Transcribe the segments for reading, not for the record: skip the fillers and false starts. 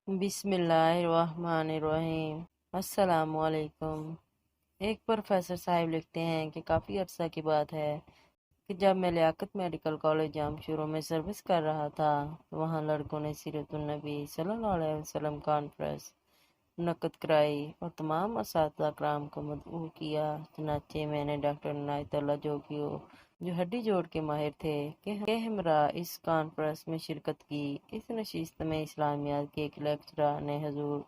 بسم اللہ الرحمن الرحیم۔ السلام علیکم۔ ایک پروفیسر صاحب لکھتے ہیں کہ کافی عرصہ کی بات ہے کہ جب میں لیاقت میڈیکل کالج جام شروع میں سروس کر رہا تھا تو وہاں لڑکوں نے سیرت النبی صلی اللہ علیہ وسلم کانفرنس منعقد کرائی اور تمام اساتذہ کرام کو مدعو کیا۔ چنانچہ میں نے ڈاکٹر عنایت اللہ جوگیو جو ہڈی جوڑ کے ماہر تھے کہ ہمراہ اس کانفرنس میں شرکت کی۔ اس نشست میں اسلامیات کے ایک لیکچرر نے حضور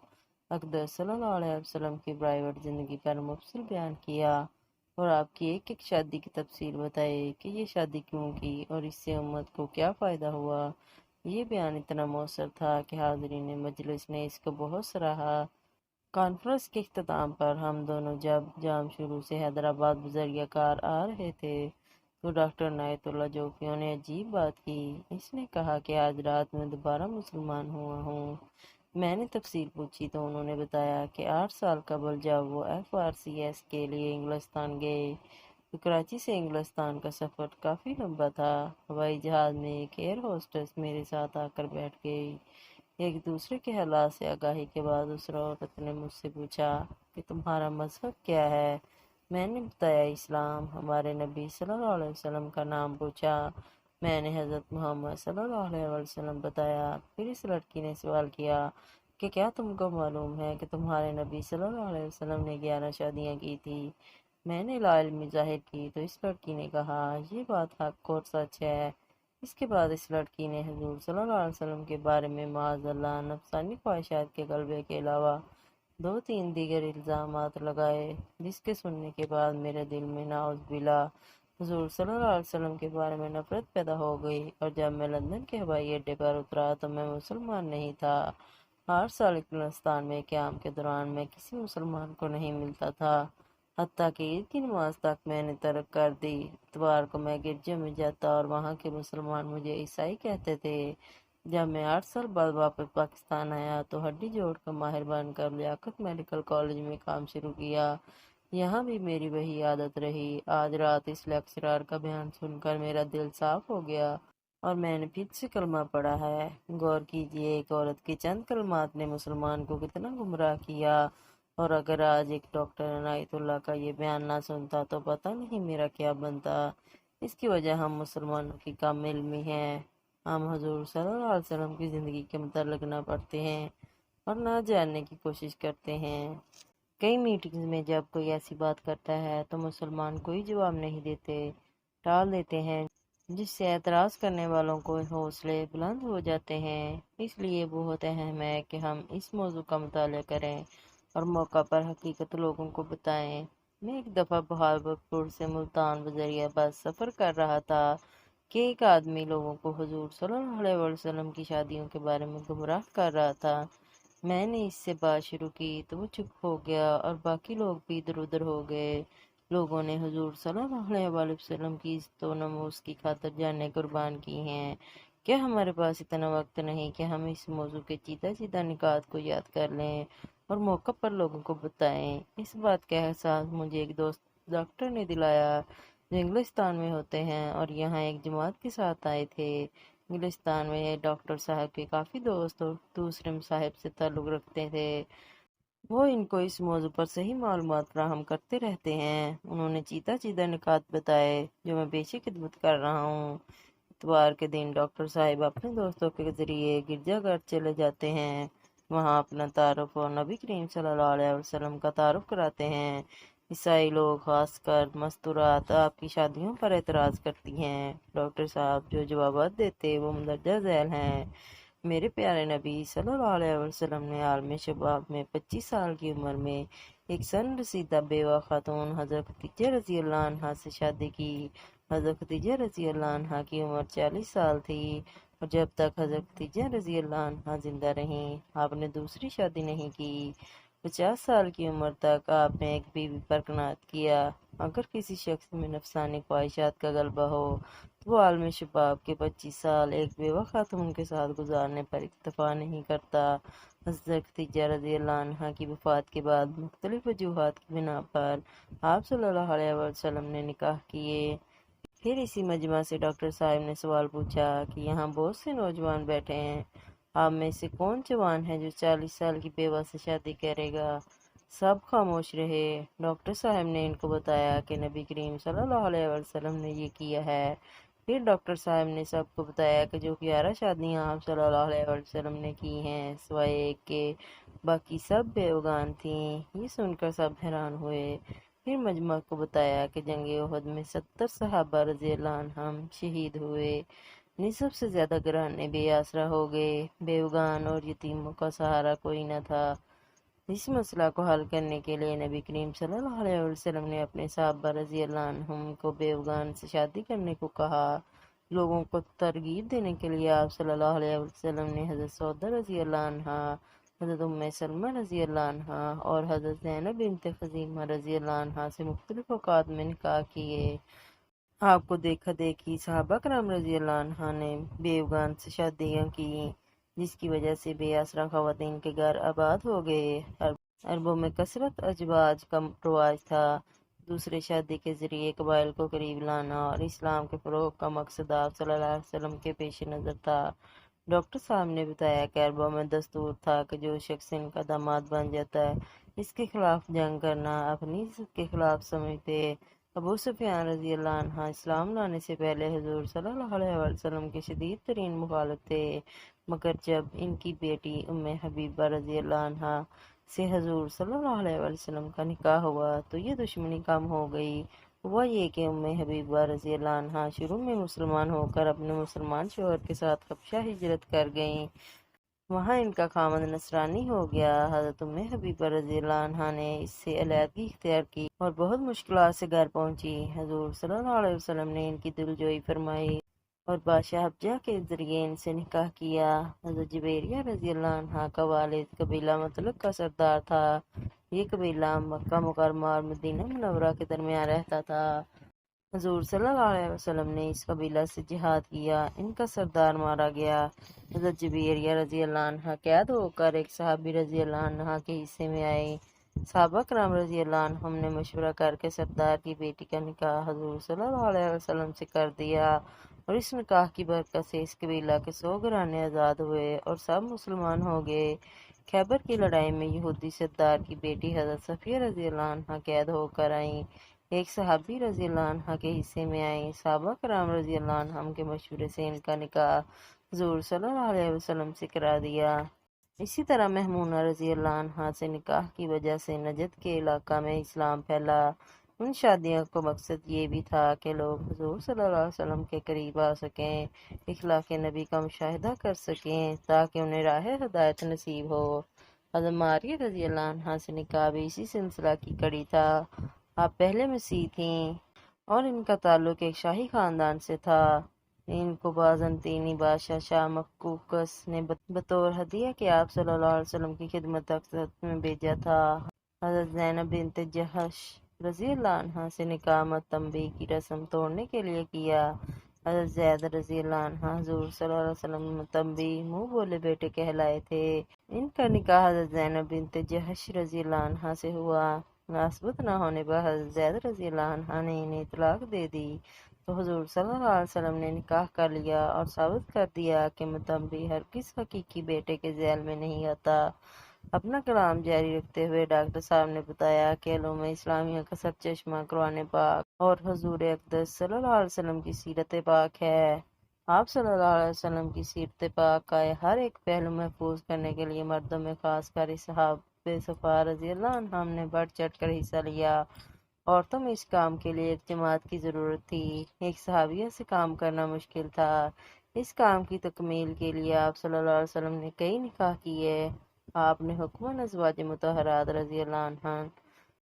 اقدس صلی اللہ علیہ وسلم کی پرائیویٹ زندگی پر مفصل بیان کیا اور آپ کی ایک ایک شادی کی تفصیل بتائی کہ یہ شادی کیوں کی اور اس سے امت کو کیا فائدہ ہوا۔ یہ بیان اتنا مؤثر تھا کہ حاضرین مجلس نے اس کو بہت سراہا۔ کانفرنس کے اختتام پر ہم دونوں جب جام شروع سے حیدرآباد بذریعہ کار آ رہے تھے تو ڈاکٹر عنایت اللہ جوگیوں نے عجیب بات کی۔ اس نے کہا کہ آج رات میں دوبارہ مسلمان ہوا ہوں۔ میں نے تفصیل پوچھی تو انہوں نے بتایا کہ 8 سال قبل جب وہ FRCS کے لیے انگلستان گئے تو کراچی سے انگلستان کا سفر کافی لمبا تھا۔ ہوائی جہاز میں ایک ایئر ہوسٹس میرے ساتھ آ کر بیٹھ گئی۔ ایک دوسرے کے حالات سے آگاہی کے بعد اس عورت نے مجھ سے پوچھا کہ تمہارا مذہب کیا ہے؟ میں نے بتایا اسلام۔ ہمارے نبی صلی اللہ علیہ وسلم کا نام پوچھا۔ میں نے حضرت محمد صلی اللہ علیہ وسلم بتایا۔ پھر اس لڑکی نے سوال کیا کہ کیا تم کو معلوم ہے کہ تمہارے نبی صلی اللہ علیہ وسلم نے 11 شادیاں کی تھی؟ میں نے لا علمی ظاہر کی تو اس لڑکی نے کہا یہ بات حق اور سچ ہے۔ اس کے بعد اس لڑکی نے حضور صلی اللہ علیہ وسلم کے بارے میں معاذ اللہ نفسانی خواہشات کے غلبے کے علاوہ 2-3 دیگر الزامات لگائے، جس کے سننے کے بعد میرے دل میں نعوذ باللہ حضور صلی اللہ علیہ وسلم کے بارے میں نفرت پیدا ہو گئی، اور جب میں لندن کے ہوائی اڈے پر اترا تو میں مسلمان نہیں تھا۔ 8 سال انگلستان میں قیام کے دوران میں کسی مسلمان کو نہیں ملتا تھا، حتیٰ کہ عید کی نماز تک میں نے ترک کر دی۔ اتوار کو میں گرجے میں جاتا اور وہاں کے مسلمان مجھے عیسائی کہتے تھے۔ جب میں 8 سال بعد واپس پاکستان آیا تو ہڈی جوڑ کا ماہر بن کر لیاقت میڈیکل کالج میں کام شروع کیا۔ یہاں بھی میری وہی عادت رہی۔ آج رات اس لیکچرر کا بیان سن کر میرا دل صاف ہو گیا اور میں نے پھر سے کلمہ پڑھا ہے۔ غور کیجئے، ایک عورت کے چند کلمات نے مسلمان کو کتنا گمراہ کیا، اور اگر آج ایک ڈاکٹر عنایت اللہ کا یہ بیان نہ سنتا تو پتہ نہیں میرا کیا بنتا۔ اس کی وجہ ہم مسلمانوں کی کم علمی ہے۔ ہم حضور صلی اللہ علیہ وسلم کی زندگی کے متعلق نہ پڑھتے ہیں اور نہ جاننے کی کوشش کرتے ہیں۔ کئی میٹنگز میں جب کوئی ایسی بات کرتا ہے تو مسلمان کوئی جواب نہیں دیتے، ٹال دیتے ہیں، جس سے اعتراض کرنے والوں کو حوصلے بلند ہو جاتے ہیں۔ اس لیے بہت اہم ہے کہ ہم اس موضوع کا مطالعہ کریں اور موقع پر حقیقت لوگوں کو بتائیں۔ میں ایک دفعہ بہاولپور سے ملتان بذریعہ بس سفر کر رہا تھا کہ ایک آدمی لوگوں کو حضور صلی اللہ علیہ وسلم کی شادیوں کے بارے میں گمراہ کر رہا تھا۔ میں نے اس سے بات شروع کی تو وہ چپ ہو گیا اور باقی لوگ بھی ادھر ادھر ہو گئے۔ لوگوں نے حضور صلی اللہ علیہ وسلم کی عزت و نموز کی خاطر جانیں قربان کی ہیں۔ کیا ہمارے پاس اتنا وقت نہیں کہ ہم اس موضوع کے چیدہ چیدہ نکات کو یاد کر لیں اور موقع پر لوگوں کو بتائیں؟ اس بات کا احساس مجھے ایک دوست ڈاکٹر نے دلایا جو انگلستان میں ہوتے ہیں اور یہاں ایک جماعت کے ساتھ آئے تھے۔ انگلستان میں ڈاکٹر صاحب کے کافی دوست اور دوسرے مصاحب سے تعلق رکھتے تھے۔ وہ ان کو اس موضوع پر صحیح معلومات فراہم کرتے رہتے ہیں۔ انہوں نے چیدہ چیدہ نکات بتائے جو میں پیشی خدمت کر رہا ہوں۔ اتوار کے دن ڈاکٹر صاحب اپنے دوستوں کے ذریعے گرجا گھر چلے جاتے ہیں۔ وہاں اپنا تعارف اور نبی کریم صلی اللہ علیہ وسلم کا تعارف کراتے ہیں۔ عیسائی لوگ خاص کر مستورات آپ کی شادیوں پر اعتراض کرتی ہیں۔ ڈاکٹر صاحب جو جوابات دیتے وہ مندرجہ ذیل ہیں۔ میرے پیارے نبی صلی اللہ علیہ وسلم نے عالم شباب میں 25 سال کی عمر میں ایک سن رسیدہ بیوہ خاتون حضرت خدیجہ رضی اللہ عنہا سے شادی کی۔ حضرت خدیجہ رضی اللہ عنہا کی عمر 40 سال تھی اور جب تک حضرت خدیجہ رضی اللہ عنہا زندہ رہیں آپ نے دوسری شادی نہیں کی۔ 50 سال کی عمر تک آپ نے ایک بیوی پر قناعت کیا۔ اگر کسی شخص میں نفسانی خواہشات کا غلبہ ہو تو وہ عالم شباب کے 25 سال ایک بیوہ خاتون کے ساتھ گزارنے پر اکتفا نہیں کرتا۔ حضرت خدیجہ رضی اللہ عنہا کی وفات کے بعد مختلف وجوہات کی بنا پر آپ صلی اللہ علیہ وسلم نے نکاح کیے۔ پھر اسی مجمع سے ڈاکٹر صاحب نے سوال پوچھا کہ یہاں بہت سے نوجوان بیٹھے ہیں آپ میں سے کون جوان ہے جو 40 سال کی بیوہ سے شادی کرے گا؟ سب خاموش رہے۔ ڈاکٹر صاحب نے ان کو بتایا کہ نبی کریم صلی اللہ علیہ وسلم نے یہ کیا ہے۔ پھر ڈاکٹر صاحب نے سب کو بتایا کہ جو 11 شادیاں آپ صلی اللہ علیہ وسلم نے کی ہیں، سوائے ایک کے باقی سب بیوگان تھیں۔ یہ سن کر سب حیران ہوئے۔ پھر مجمع کو بتایا کہ جنگ احد میں 70 صحابہ رضی اللہ عنہم شہید ہوئے، نصف سے زیادہ گھرانے بے آسرا ہو گئے، بیوگان اور یتیموں کا سہارا کوئی نہ تھا۔ اس مسئلہ کو حل کرنے کے لیے نبی کریم صلی اللہ علیہ وسلم نے اپنے صحابہ رضی اللہ عنہم کو بیوگان سے شادی کرنے کو کہا۔ لوگوں کو ترغیب دینے کے لیے آپ صلی اللہ علیہ وسلم نے حضرت سعودہ رضی اللہ عنہا، حضرت ام سلمہ رضی اللہ عنہا اور حضرت زینب بنت خزیمہ رضی اللہ عنہا سے مختلف اوقات میں نکاح کیے۔ آپ کو دیکھا دیکھی صحابہ کرام رضی اللہ عنہ نے بیوگان سے شادیاں کی، جس کی وجہ سے بے آسرا خواتین کے گھر آباد ہو گئے۔ عربوں میں کثرت ازواج کا رواج تھا۔ دوسرے شادی کے ذریعے قبائل کو قریب لانا اور اسلام کے فروغ کا مقصد آپ صلی اللہ علیہ وسلم کے پیش نظر تھا۔ ڈاکٹر صاحب نے بتایا کہ عربوں میں دستور تھا کہ جو شخص ان کا داماد بن جاتا ہے، اس کے خلاف جنگ کرنا اپنی عزت کے خلاف سمجھتے۔ ابو سفیان رضی اللہ عنہ اسلام لانے سے پہلے حضور صلی اللہ علیہ وسلم کے شدید ترین مخالف تھے، مگر جب ان کی بیٹی ام حبیبہ رضی اللہ عنہ سے حضور صلی اللہ علیہ وسلم کا نکاح ہوا تو یہ دشمنی کم ہو گئی۔ ہوا یہ کہ ام حبیبہ رضی اللہ عنہ شروع میں مسلمان ہو کر اپنے مسلمان شوہر کے ساتھ حبشہ ہجرت کر گئیں۔ وہاں ان کا خاوند نصرانی ہو گیا۔ حضرت ام حبیبہ رضی اللہ عنہا نے اس سے علیحدگی اختیار کی اور بہت مشکلات سے گھر پہنچی۔ حضور صلی اللہ علیہ وسلم نے ان کی دلجوئی فرمائی اور بادشاہ حبشہ کے ذریعے ان سے نکاح کیا۔ حضرت جبیریہ رضی اللہ عنہا کا والد قبیلہ مطلق کا سردار تھا۔ یہ قبیلہ مکہ مکرمہ اور مدینہ منورہ کے درمیان رہتا تھا۔ حضور صلی اللہ علیہ وسلم نے اس قبیلہ سے جہاد کیا، ان کا سردار مارا گیا۔ حضرت جبیریہ رضی اللہ عنہ قید ہو کر ایک صحابی رضی اللہ عنہ کے حصے میں آئے۔ صحابہ کرام رضی اللہ عنہم نے مشورہ کر کے سردار کی بیٹی کا نکاح حضور صلی اللہ علیہ وسلم سے کر دیا اور اس نکاح کی برکت سے اس قبیلہ کے 100 گھرانے آزاد ہوئے اور سب مسلمان ہو گئے۔ خیبر کی لڑائی میں یہودی سردار کی بیٹی حضرت صفیہ رضی اللہ عنہ قید ہو کر آئیں، ایک صحابی رضی اللہ عنہ کے حصے میں آئیں۔ صحابہ کرام رضی اللہ عنہم کے مشورے سے ان کا نکاح حضور صلی اللہ علیہ وسلم سے کرا دیا۔ اسی طرح محمونہ رضی اللہ عنہا سے نکاح کی وجہ سے نجد کے علاقہ میں اسلام پھیلا۔ ان شادیوں کا مقصد یہ بھی تھا کہ لوگ حضور صلی اللہ علیہ وسلم کے قریب آ سکیں، اخلاق نبی کا مشاہدہ کر سکیں تاکہ انہیں راہ ہدایت نصیب ہو۔ حضرت ماریہ رضی اللہ عنہا سے نکاح بھی اسی سلسلہ کی کڑی تھا۔ آپ پہلے مسیح تھیں اور ان کا تعلق ایک شاہی خاندان سے تھا۔ ان کو بازنطینی بادشاہ شاہ مخکوکس نے بطور ہدیہ کہ آپ صلی اللہ علیہ وسلم کی خدمت اقدس میں بھیجا تھا۔ حضرت زینب بنت جہش رضی اللہ عنہا سے نکاح متنبی کی رسم توڑنے کے لیے کیا۔ حضرت زید رضی اللہ عنہ حضور صلی اللہ علیہ وسلم متنبی منہ بولے بیٹے کہلائے تھے۔ ان کا نکاح حضرت زینب بنت جہش رضی اللہ عنہا سے ہوا۔ مناسبت نہ ہونے پر حضرت زید رضی اللہ عنہ نے انہیں طلاق دے دی تو حضور صلی اللہ علیہ وسلم نے نکاح کر لیا اور ثابت کر دیا کہ متنبی ہرگز حقیقی بیٹے کے ذیل میں نہیں آتا۔ اپنا کلام جاری رکھتے ہوئے ڈاکٹر صاحب نے بتایا کہ علوم اسلامیہ کا سرچشمہ قرآن پاک اور حضور اقدس صلی اللہ علیہ وسلم کی سیرت پاک ہے۔ آپ صلی اللہ علیہ وسلم کی سیرت پاک کا ہر ایک پہلو محفوظ کرنے کے لیے مردوں میں خاص کر صحابہ صفا رضی اللہ عنہم نے بڑھ چڑھ کر حصہ لیا۔ عورتوں میں اس کام کے لیے ایک جماعت کی ضرورت تھی۔ ایک صحابیہ سے کام کرنا مشکل تھا۔ اس کام کی تکمیل کے لیے آپ صلی اللہ علیہ وسلم نے کئی نکاح کیے۔ آپ نے حکماً ازواج مطہرات رضی اللہ عنہ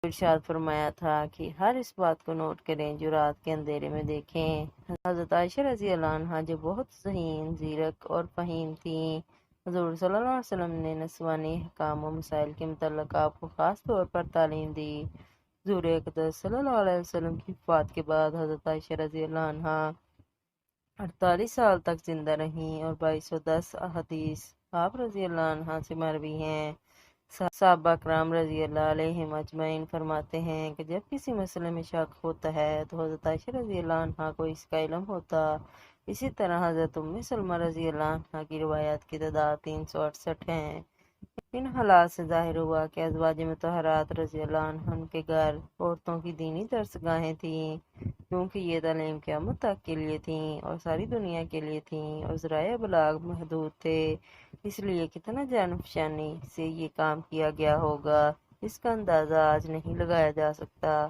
ارشاد فرمایا تھا کہ ہر اس بات کو نوٹ کریں جو رات کے اندھیرے میں دیکھیں۔ حضرت عائشہ رضی اللہ عنہ جو بہت ذہین، زیرک اور فہیم تھیں، حضور صلی اللہ علیہ وسلم نے نسوانی احکام و مسائل کے متعلق آپ کو خاص طور پر تعلیم دی۔ حضور اقدس صلی اللہ علیہ وسلم کی وفات کے بعد حضرت عائشہ رضی اللہ عنہ 48 سال تک زندہ رہیں اور 2210 احادیث آپ رضی اللہ عنہ سے مروی ہیں۔ صحابہ کرام رضی اللہ علیہم اجمعین فرماتے ہیں کہ جب کسی مسئلے میں شک ہوتا ہے تو حضرت عائشہ رضی اللہ عنہ کو اس کا علم ہوتا، اسی طرح حضرت ام سلمہ رضی اللہ عنہ کی روایات کی تعداد 368 ہیں۔ ان حالات سے ظاہر ہوا کہ ازواج مطہرات رضی اللہ عنہن کے گھر عورتوں کی دینی درسگاہیں تھیں، کیونکہ یہ تعلیم قیامت تک کے لیے تھیں اور ساری دنیا کے لیے تھیں، اور ذرائع ابلاغ محدود تھے، اس لیے کتنا جان فشانی سے یہ کام کیا گیا ہوگا، اس کا اندازہ آج نہیں لگایا جا سکتا۔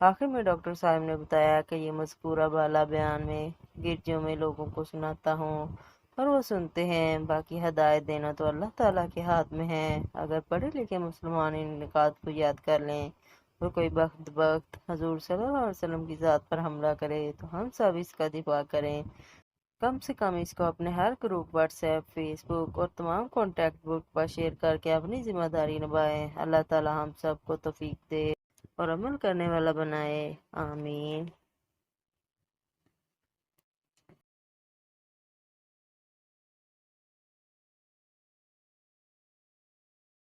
آخر میں ڈاکٹر صاحب نے بتایا کہ یہ مذکورہ بالا بیان میں گرجوں میں لوگوں کو سناتا ہوں اور وہ سنتے ہیں، باقی ہدایت دینا تو اللہ تعالیٰ کے ہاتھ میں ہے۔ اگر پڑھے لکھے مسلمان ان نکات کو یاد کر لیں اور کوئی بدبخت حضور صلی اللہ علیہ وسلم کی ذات پر حملہ کرے تو ہم سب اس کا دفاع کریں، کم سے کم اس کو اپنے ہر گروپ، واٹس ایپ، فیس بک اور تمام کانٹیکٹ بک پر شیئر کر کے اپنی ذمہ داری نبھائیں۔ اللہ تعالیٰ ہم سب کو توفیق دے اور عمل کرنے والا بنائے، آمین۔